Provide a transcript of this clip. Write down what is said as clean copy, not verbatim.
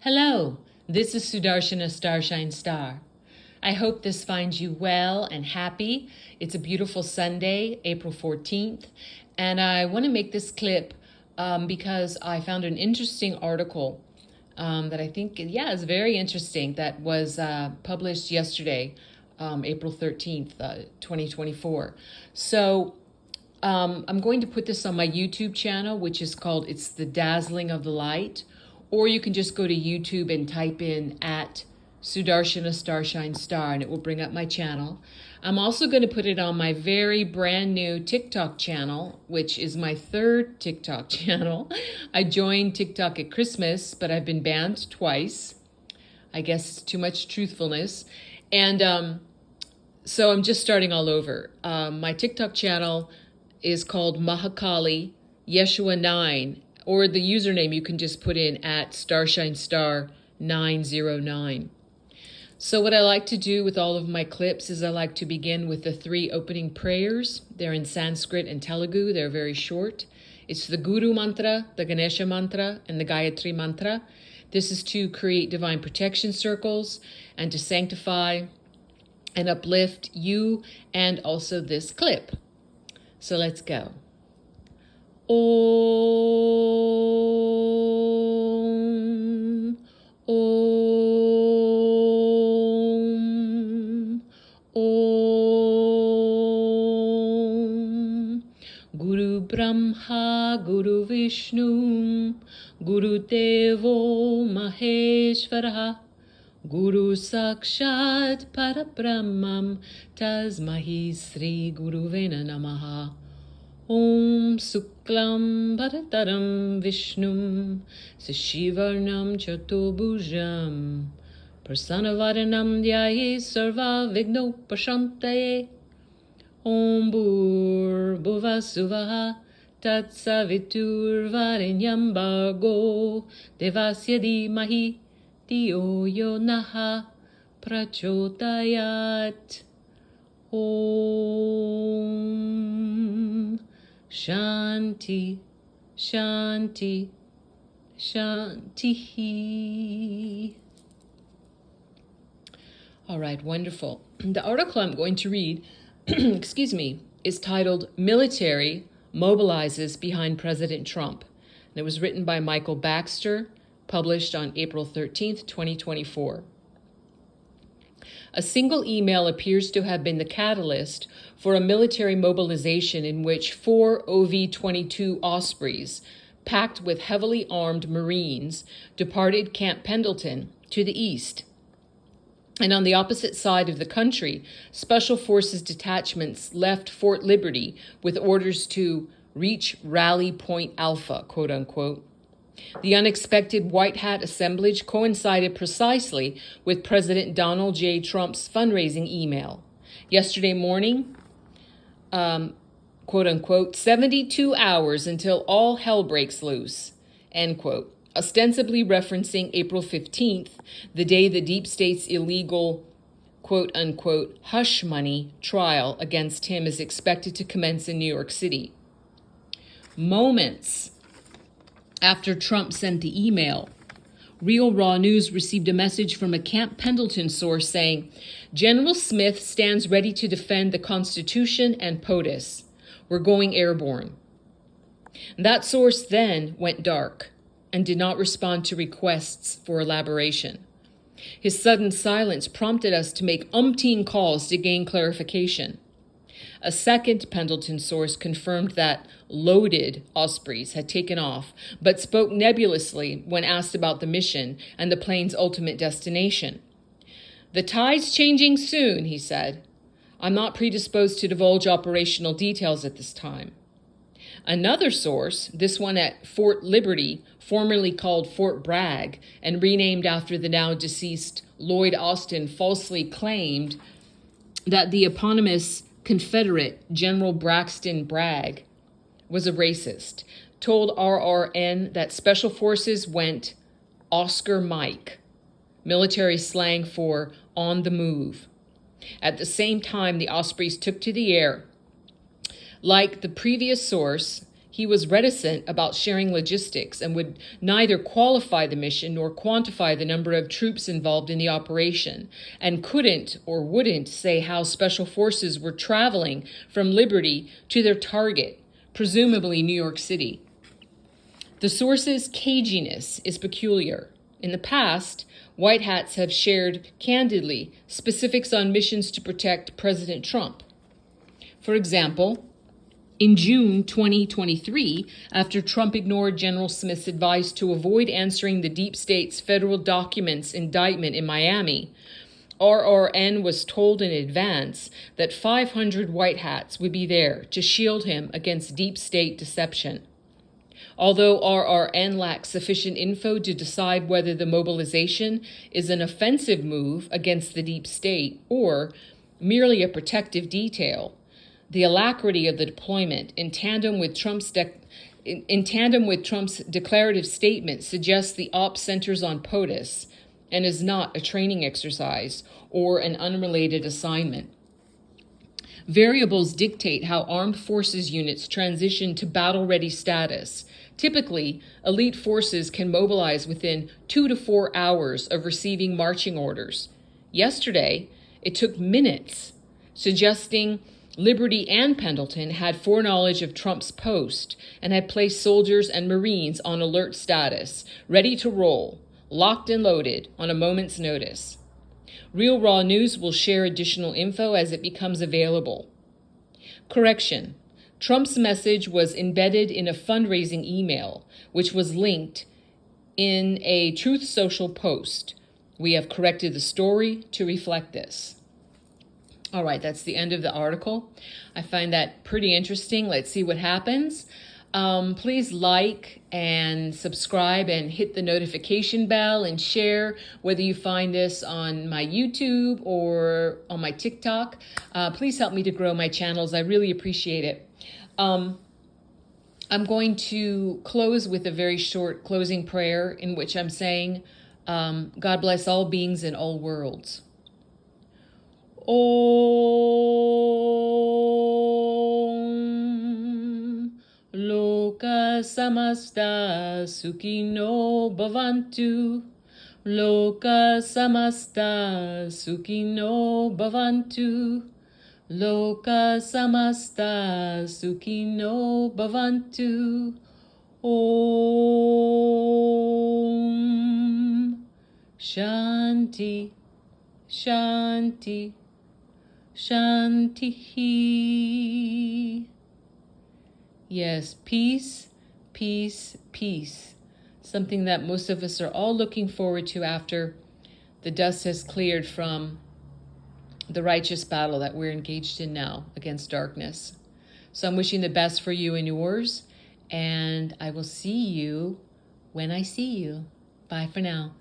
Hello, this is Sudarshana StarshineStar. I hope this finds you well and happy. It's a beautiful Sunday, April 14th, and I want to make this clip because I found an interesting article that I think, is very interesting, that was published yesterday, April 13th, 2024. So I'm going to put this on my YouTube channel, which is called It's the Dazzling of the Light. Or you can just go to YouTube and type in at Sudarshana StarshineStar and it will bring up my channel. I'm also going to put it on my very brand new TikTok channel, which is my third TikTok channel. I joined TikTok at Christmas, but I've been banned twice. I guess it's too much truthfulness. And so I'm just starting all over. My TikTok channel is called Mahakali Yeshua 9. Or the username you can just put in at StarshineStar 909. So what I like to do with all of my clips is I like to begin with the 3 opening prayers. They're in Sanskrit and Telugu. They're very short. It's the Guru Mantra, the Ganesha Mantra, and the Gayatri Mantra. This is to create divine protection circles and to sanctify and uplift you and also this clip. So let's go. Om, Om, Om. Guru Brahma, Guru Vishnu, Guru Devo Maheshwara, Guru Sakshat Parabrahmam, Tasmahi Sri Guru Vena Namaha. Om Suklam Bharataram Vishnum Sashivarnam Chatobhujam Prasanavaranam Dhyaye Sarva Vigno Pashantaye. Om Bhur Bhuvasuvaha Tatsavitur Varenyam Bhargo Devasya Dhimahi Dhiyo Yo Naha Prachodayat. Om Shanti, Shanti, Shanti. All right, wonderful. The article I'm going to read, is titled Military Mobilizes Behind President Trump. And it was written by Michael Baxter, published on April 13th, 2024. A single email appears to have been the catalyst for a military mobilization in which 4 OV-22 Ospreys, packed with heavily armed Marines, departed Camp Pendleton to the east. And on the opposite side of the country, Special Forces detachments left Fort Liberty with orders to reach Rally Point Alpha, quote unquote. The unexpected White Hat assemblage coincided precisely with President Donald J. Trump's fundraising email. Yesterday morning, quote unquote, 72 hours until all hell breaks loose, end quote, ostensibly referencing April 15th, the day the deep state's illegal, quote unquote, hush money trial against him is expected to commence in New York City. Moments after Trump sent the email, Real Raw News received a message from a Camp Pendleton source saying, General Smith stands ready to defend the Constitution and POTUS. We're going airborne. That source then went dark and did not respond to requests for elaboration. His sudden silence prompted us to make umpteen calls to gain clarification. A second Pendleton source confirmed that loaded Ospreys had taken off, but spoke nebulously when asked about the mission and the plane's ultimate destination. The tide's changing soon, he said. I'm not predisposed to divulge operational details at this time. Another source, this one at Fort Liberty, formerly called Fort Bragg and renamed after the now deceased Lloyd Austin, falsely claimed that the eponymous Confederate General Braxton Bragg was a racist, told RRN that Special Forces went Oscar Mike, military slang for on the move. At the same time, the Ospreys took to the air. Like the previous source, He was reticent about sharing logistics and would neither qualify the mission nor quantify the number of troops involved in the operation, and couldn't or wouldn't say how special forces were traveling from Liberty to their target, presumably New York City. The source's caginess is peculiar. In the past, white hats have shared candidly specifics on missions to protect President Trump. For example, in June 2023, after Trump ignored General Smith's advice to avoid answering the deep state's federal documents indictment in Miami, RRN was told in advance that 500 white hats would be there to shield him against deep state deception. Although RRN lacks sufficient info to decide whether the mobilization is an offensive move against the deep state or merely a protective detail, the alacrity of the deployment in tandem with Trump's declarative statement suggests the op centers on POTUS and is not a training exercise or an unrelated assignment. Variables dictate how armed forces units transition to battle-ready status. Typically, elite forces can mobilize within 2 to 4 hours of receiving marching orders. Yesterday, it took minutes, suggesting Liberty and Pendleton had foreknowledge of Trump's post and had placed soldiers and Marines on alert status, ready to roll, locked and loaded on a moment's notice. Real Raw News will share additional info as it becomes available. Correction. Trump's message was embedded in a fundraising email, which was linked in a Truth Social post. We have corrected the story to reflect this. All right, that's the end of the article. I find that pretty interesting. Let's see what happens. Please like and subscribe and hit the notification bell and share whether you find this on my YouTube or on my TikTok. Please help me to grow my channels. I really appreciate it. I'm going to close with a very short closing prayer in which I'm saying, God bless all beings in all worlds. Om Loka Samasta Sukhino Bhavantu. Loka Samasta Sukhino Bhavantu. Loka Samasta Sukhino Bhavantu. Om Shanti Shanti Shanti. Yes, peace, peace, peace. Something that most of us are all looking forward to after the dust has cleared from the righteous battle that we're engaged in now against darkness. So I'm wishing the best for you and yours, and I will see you when I see you. Bye for now.